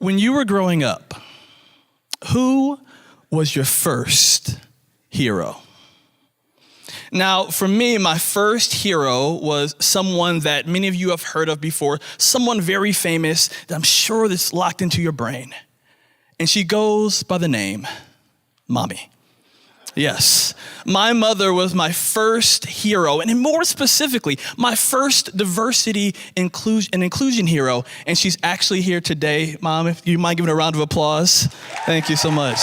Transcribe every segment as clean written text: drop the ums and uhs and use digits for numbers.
When you were growing up, who was your first hero? Now, for me, my first hero was someone that many of you have heard of before, someone very famous that I'm sure that's locked into your brain. And she goes by the name Mommy. Yes, my mother was my first hero, and more specifically, my first diversity inclusion hero, and she's actually here today. Mom, if you mind giving a round of applause. Thank you so much.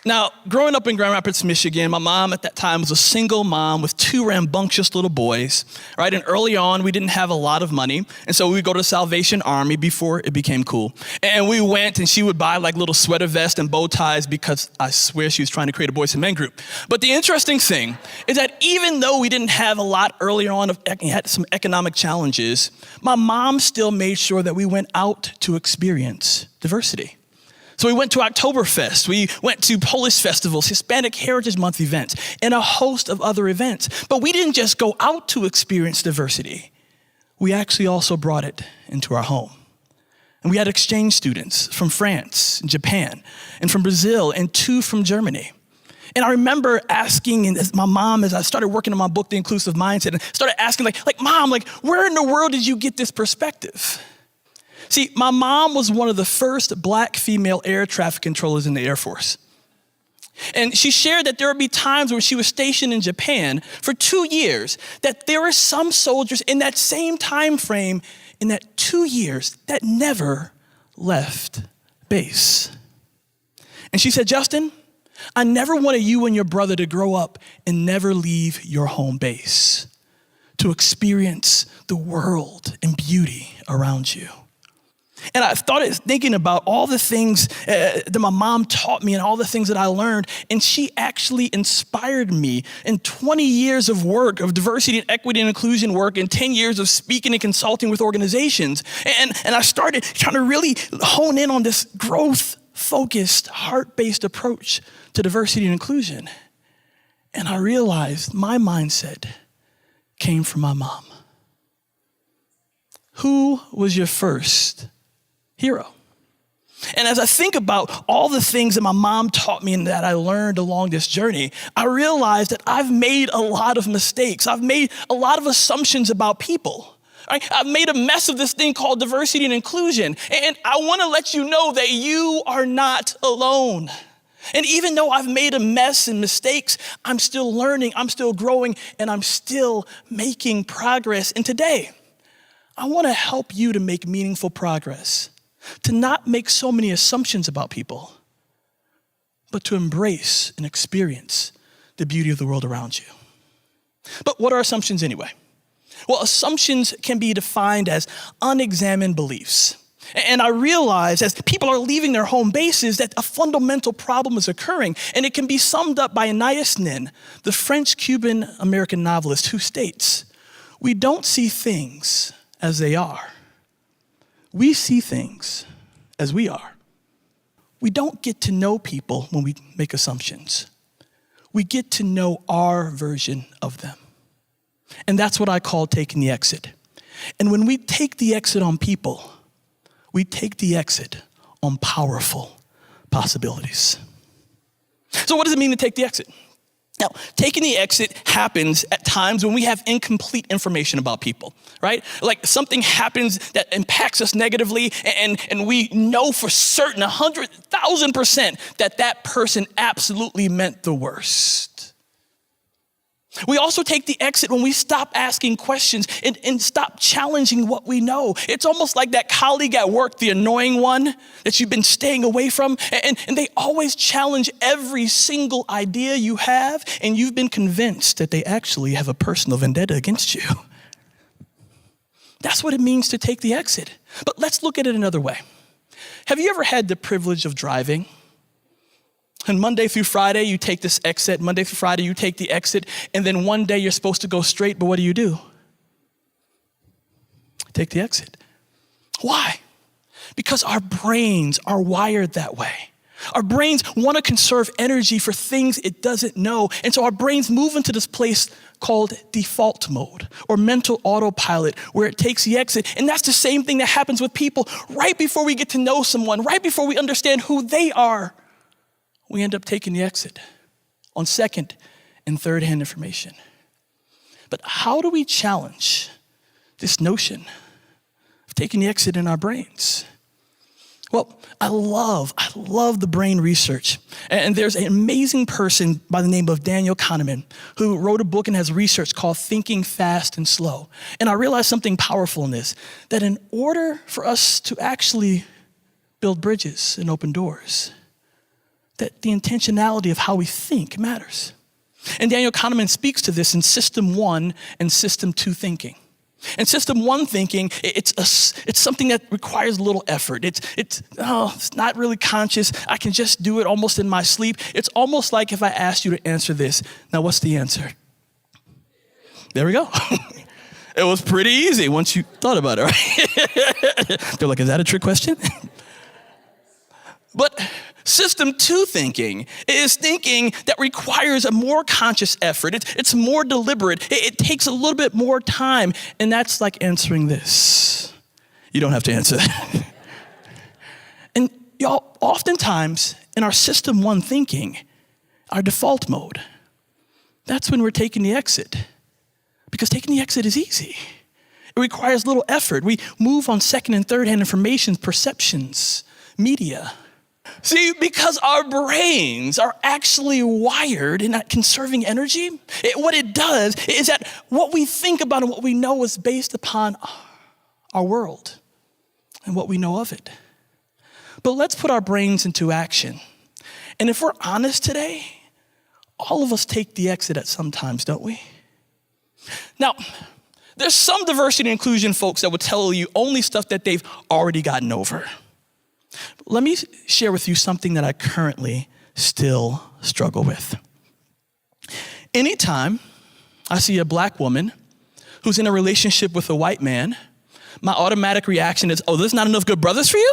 Now, growing up in Grand Rapids, Michigan, my mom at that time was a single mom with two rambunctious little boys, right? And early on, we didn't have a lot of money. And so we would go to the Salvation Army before it became cool. And we went and she would buy like little sweater vests and bow ties because I swear she was trying to create a boys and men group. But the interesting thing is that even though we didn't have a lot earlier on, had some economic challenges, my mom still made sure that we went out to experience diversity. So we went to Oktoberfest, we went to Polish festivals, Hispanic Heritage Month events, and a host of other events. But we didn't just go out to experience diversity. We actually also brought it into our home. And we had exchange students from France and Japan and from Brazil and 2 from Germany. And I remember asking my mom, as I started working on my book, The Inclusive Mindset, and started asking Mom, where in the world did you get this perspective? See, my mom was one of the first Black female air traffic controllers in the Air Force. And she shared that there would be times where she was stationed in Japan for 2 years, that there were some soldiers in that same time frame, in that 2 years, that never left base. And she said, Justin, I never wanted you and your brother to grow up and never leave your home base, to experience the world and beauty around you. And I started thinking about all the things that my mom taught me and all the things that I learned. And she actually inspired me in 20 years of work, of diversity and equity and inclusion work, and 10 years of speaking and consulting with organizations. And I started trying to really hone in on this growth-focused, heart-based approach to diversity and inclusion. And I realized my mindset came from my mom. Who was your first hero? And as I think about all the things that my mom taught me and that I learned along this journey, I realized that I've made a lot of mistakes. I've made a lot of assumptions about people. Right? I've made a mess of this thing called diversity and inclusion. And I want to let you know that you are not alone. And even though I've made a mess and mistakes, I'm still learning, I'm still growing, and I'm still making progress. And today, I want to help you to make meaningful progress, to not make so many assumptions about people, but to embrace and experience the beauty of the world around you. But what are assumptions anyway? Well, assumptions can be defined as unexamined beliefs. And I realize as people are leaving their home bases that a fundamental problem is occurring, and it can be summed up by Anais Nin, the French-Cuban-American novelist, who states, "We don't see things as they are. We see things as we are." We don't get to know people when we make assumptions. We get to know our version of them. And that's what I call taking the exit. And when we take the exit on people, we take the exit on powerful possibilities. So what does it mean to take the exit? Now, taking the exit happens at times when we have incomplete information about people, right? Like something happens that impacts us negatively, and we know for certain, 100,000%, that that person absolutely meant the worst. We also take the exit when we stop asking questions and stop challenging what we know. It's almost like that colleague at work, the annoying one that you've been staying away from, and they always challenge every single idea you have, and you've been convinced that they actually have a personal vendetta against you. That's what it means to take the exit. But let's look at it another way. Have you ever had the privilege of driving? And Monday through Friday, you take this exit. Monday through Friday, you take the exit. And then one day you're supposed to go straight, but what do? Take the exit. Why? Because our brains are wired that way. Our brains want to conserve energy for things it doesn't know. And so our brains move into this place called default mode or mental autopilot, where it takes the exit. And that's the same thing that happens with people right before we get to know someone, right before we understand who they are. We end up taking the exit on second and third-hand information. But how do we challenge this notion of taking the exit in our brains? Well, I love the brain research. And there's an amazing person by the name of Daniel Kahneman who wrote a book and has research called Thinking Fast and Slow. And I realized something powerful in this, that in order for us to actually build bridges and open doors, that the intentionality of how we think matters. And Daniel Kahneman speaks to this in System 1 and System 2 thinking. In System 1 thinking, it's something that requires little effort. It's not really conscious. I can just do it almost in my sleep. It's almost like if I asked you to answer this. Now, what's the answer? There we go. It was pretty easy once you thought about it, right? They're like, is that a trick question? But System 2 thinking is thinking that requires a more conscious effort. It's more deliberate. It takes a little bit more time. And that's like answering this. You don't have to answer that. And y'all, oftentimes in our System 1 thinking, our default mode, that's when we're taking the exit. Because taking the exit is easy. It requires little effort. We move on second and third hand information, perceptions, media. See, because our brains are actually wired in that conserving energy, what it does is that what we think about and what we know is based upon our world and what we know of it. But let's put our brains into action. And if we're honest today, all of us take the exit at some times, don't we? Now, there's some diversity and inclusion folks that will tell you only stuff that they've already gotten over. Let me share with you something that I currently still struggle with. Anytime I see a black woman who's in a relationship with a white man, my automatic reaction is, oh, there's not enough good brothers for you?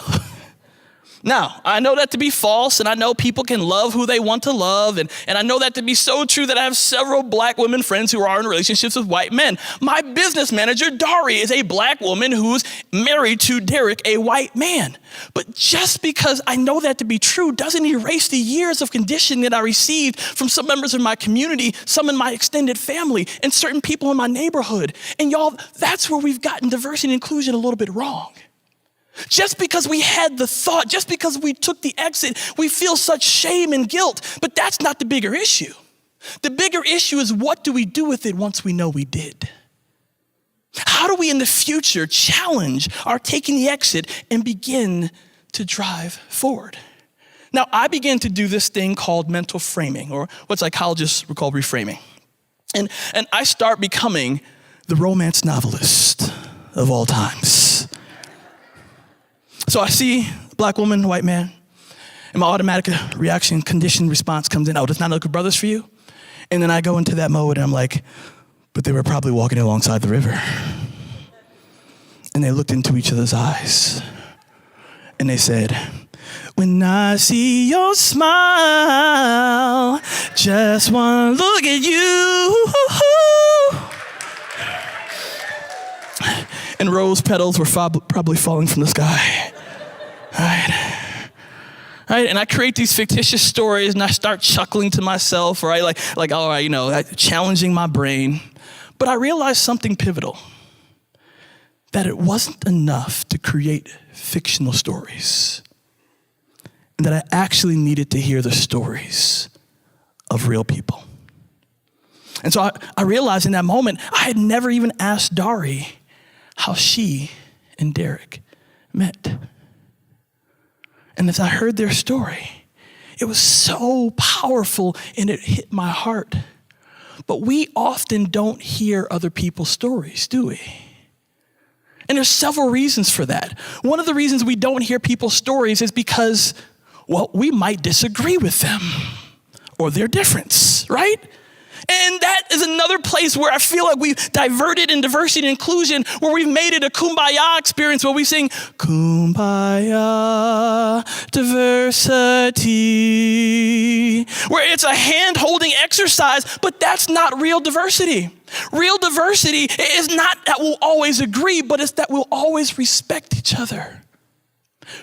Now, I know that to be false, and I know people can love who they want to love, and I know that to be so true that I have several black women friends who are in relationships with white men. My business manager, Dari, is a black woman who's married to Derek, a white man. But just because I know that to be true doesn't erase the years of conditioning that I received from some members of my community, some in my extended family, and certain people in my neighborhood. And y'all, that's where we've gotten diversity and inclusion a little bit wrong. Just because we had the thought, just because we took the exit, we feel such shame and guilt. But that's not the bigger issue. The bigger issue is, what do we do with it once we know we did? How do we in the future challenge our taking the exit and begin to drive forward? Now, I began to do this thing called mental framing, or what psychologists would call reframing. And I start becoming the romance novelist of all times. So I see a black woman, white man, and my automatic reaction, conditioned response comes in, oh, there's not enough good brothers for you? And then I go into that mode and I'm like, but they were probably walking alongside the river. And they looked into each other's eyes and they said, when I see your smile, just one look at you. And rose petals were probably falling from the sky. All right, and I create these fictitious stories and I start chuckling to myself, right? Like, all right, challenging my brain. But I realized something pivotal, that it wasn't enough to create fictional stories, and that I actually needed to hear the stories of real people. And so I realized in that moment, I had never even asked Dari how she and Derek met. And as I heard their story, it was so powerful and it hit my heart. But we often don't hear other people's stories, do we? And there's several reasons for that. One of the reasons we don't hear people's stories is because, well, we might disagree with them or their difference, right? And that is another place where I feel like we've diverted in diversity and inclusion, where we've made it a kumbaya experience where we sing, kumbaya, diversity, where it's a hand-holding exercise, but that's not real diversity. Real diversity is not that we'll always agree, but it's that we'll always respect each other.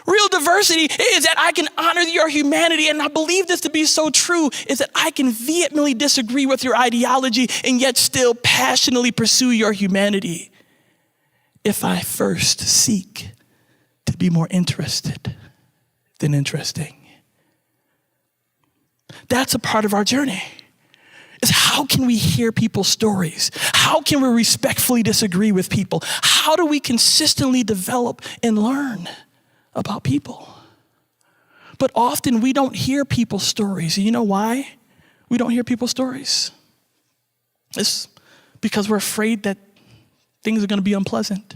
Real diversity is that I can honor your humanity, and I believe this to be so true, is that I can vehemently disagree with your ideology and yet still passionately pursue your humanity if I first seek to be more interested than interesting. That's a part of our journey. Is how can we hear people's stories? How can we respectfully disagree with people? How do we consistently develop and learn about people? But often we don't hear people's stories. You know why we don't hear people's stories? It's because we're afraid that things are going to be unpleasant.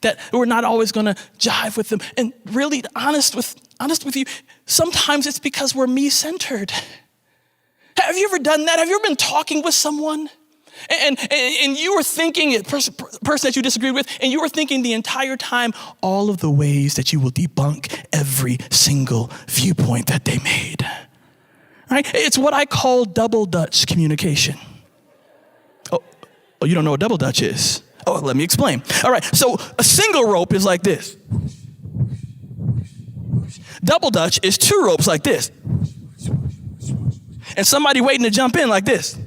That we're not always going to jive with them. And really, honest with you, sometimes it's because we're me-centered. Have you ever done that? Have you ever been talking with someone and you were thinking, a person that you disagreed with, and you were thinking the entire time all of the ways that you will debunk every single viewpoint that they made, right? It's what I call double Dutch communication. Oh, you don't know what double Dutch is? Oh, let me explain. All right, so a single rope is like this. Double Dutch is two ropes like this. And somebody waiting to jump in like this.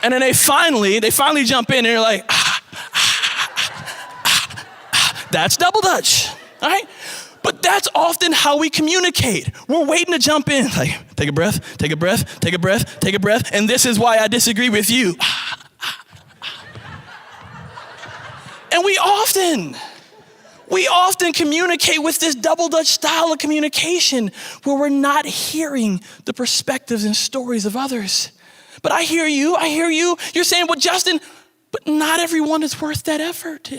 And then they finally jump in and they're like, that's double Dutch, all right? But that's often how we communicate. We're waiting to jump in, like, take a breath, take a breath, take a breath, take a breath, and this is why I disagree with you. And we often communicate with this double Dutch style of communication where we're not hearing the perspectives and stories of others. But I hear you. You're saying, well, Justin, but not everyone is worth that effort.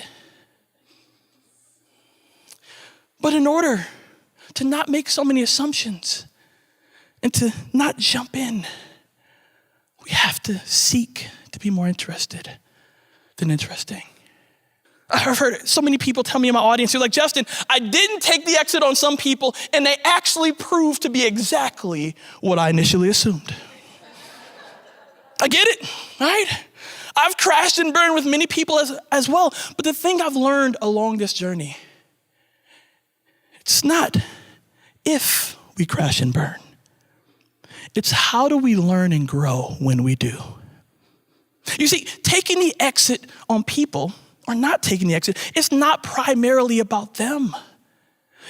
But in order to not make so many assumptions and to not jump in, we have to seek to be more interested than interesting. I've heard so many people tell me in my audience, they're like, Justin, I didn't take the exit on some people, and they actually proved to be exactly what I initially assumed. I get it, right? I've crashed and burned with many people as well. But the thing I've learned along this journey, it's not if we crash and burn. It's how do we learn and grow when we do. You see, taking the exit on people or not taking the exit, it's not primarily about them.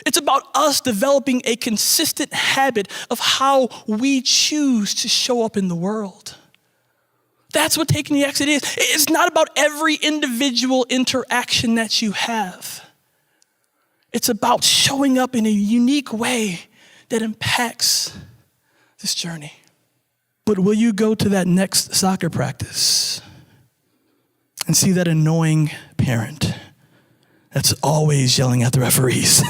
It's about us developing a consistent habit of how we choose to show up in the world. That's what taking the exit is. It's not about every individual interaction that you have. It's about showing up in a unique way that impacts this journey. But will you go to that next soccer practice and see that annoying parent that's always yelling at the referees?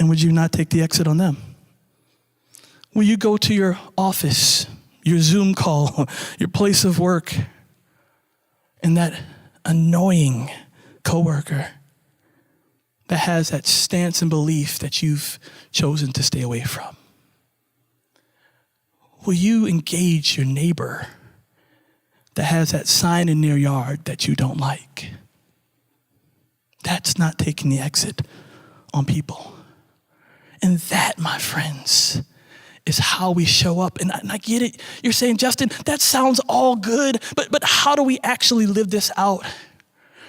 And would you not take the exit on them? Will you go to your office, your Zoom call, your place of work, and that annoying coworker that has that stance and belief that you've chosen to stay away from? Will you engage your neighbor that has that sign in their yard that you don't like? That's not taking the exit on people. And that, my friends, is how we show up. And I get it. You're saying, Justin, that sounds all good, but how do we actually live this out?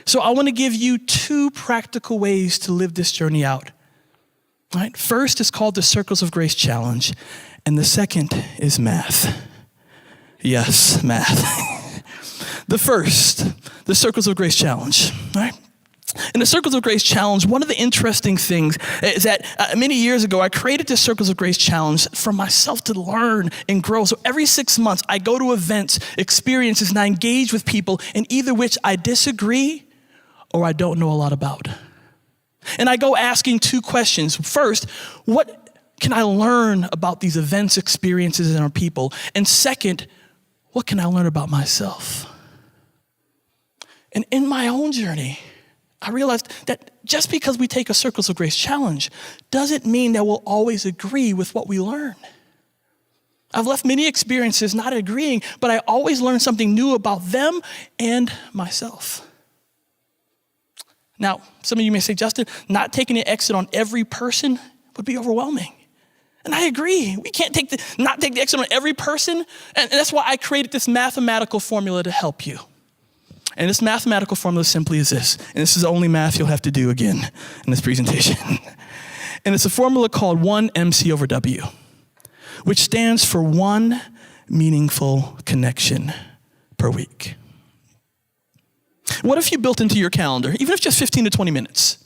So I want to give you two practical ways to live this journey out. All right? First is called the Circles of Grace Challenge, and the second is math. Yes, math. The first, the Circles of Grace Challenge. All right? In the Circles of Grace Challenge, one of the interesting things is that many years ago, I created this Circles of Grace Challenge for myself to learn and grow. So every 6 months, I go to events, experiences, and I engage with people in either which I disagree or I don't know a lot about. And I go asking two questions. First, what can I learn about these events, experiences, and our people? And second, what can I learn about myself? And in my own journey, I realized that just because we take a Circles of Grace challenge doesn't mean that we'll always agree with what we learn. I've left many experiences not agreeing, but I always learn something new about them and myself. Now, some of you may say, Justin, not taking an exit on every person would be overwhelming. And I agree. We can't not take the exit on every person. And that's why I created this mathematical formula to help you. And this mathematical formula simply is this. And this is the only math you'll have to do again in this presentation. And it's a formula called 1 MC/W, which stands for one meaningful connection per week. What if you built into your calendar, even if just 15 to 20 minutes,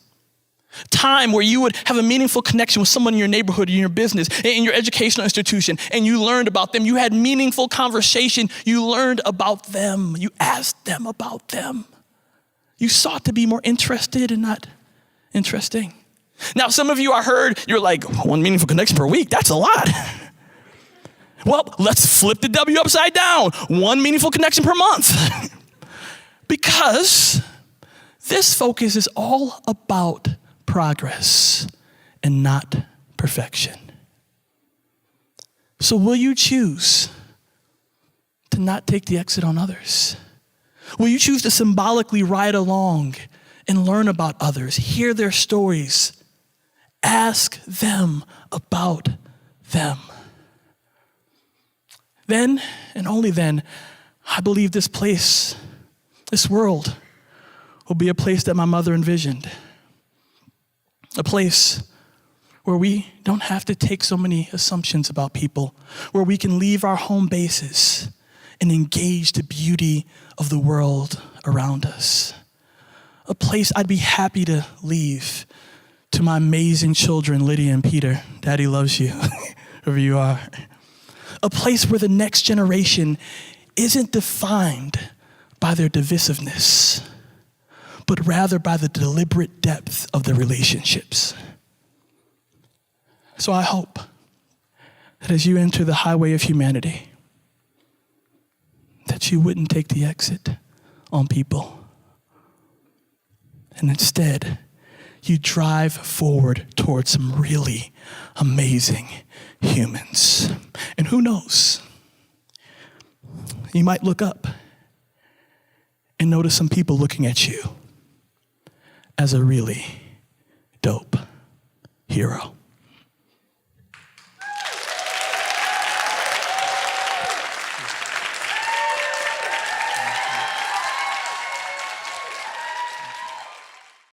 time where you would have a meaningful connection with someone in your neighborhood, in your business, in your educational institution, and you learned about them. You had meaningful conversation. You learned about them. You asked them about them. You sought to be more interested and not interesting. Now, some of you, I heard, you're like, one meaningful connection per week, that's a lot. Well, let's flip the W upside down. One meaningful connection per month. Because this focus is all about progress and not perfection. So will you choose to not take the exit on others? Will you choose to symbolically ride along and learn about others, hear their stories, ask them about them? Then, and only then, I believe this place, this world, will be a place that my mother envisioned. A place where we don't have to take so many assumptions about people, where we can leave our home bases and engage the beauty of the world around us. A place I'd be happy to leave to my amazing children, Lydia and Peter. Daddy loves you, whoever you are. A place where the next generation isn't defined by their divisiveness, but rather by the deliberate depth of the relationships. So I hope that as you enter the highway of humanity, that you wouldn't take the exit on people. And instead, you drive forward towards some really amazing humans. And who knows? You might look up and notice some people looking at you as a really dope hero.